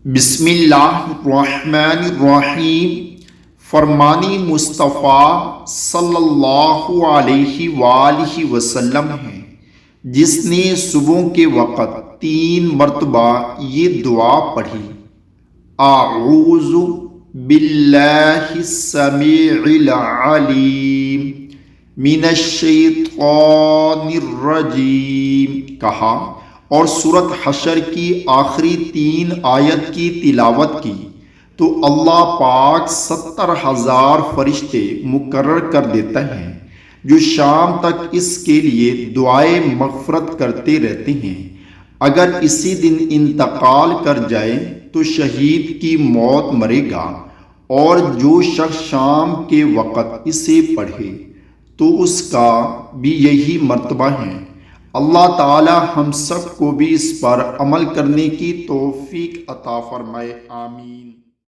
بسم اللہ الرحمن الرحیم۔ فرمانی مصطفیٰ صلی اللہ علیہ وآلہ وسلم ہے، جس نے صبح کے وقت 3 مرتبہ یہ دعا پڑھی: اعوذ باللہ السمیع العلیم من الشیطان الرجیم کہا، اور سورۃ حشر کی آخری 3 آیت کی تلاوت کی تو اللہ پاک 70,000 فرشتے مقرر کر دیتے ہیں جو شام تک اس کے لیے دعائے مغفرت کرتے رہتے ہیں۔ اگر اسی دن انتقال کر جائے تو شہید کی موت مرے گا، اور جو شخص شام کے وقت اسے پڑھے تو اس کا بھی یہی مرتبہ ہے۔ اللہ تعالی ہم سب کو بھی اس پر عمل کرنے کی توفیق عطا فرمائے، آمین۔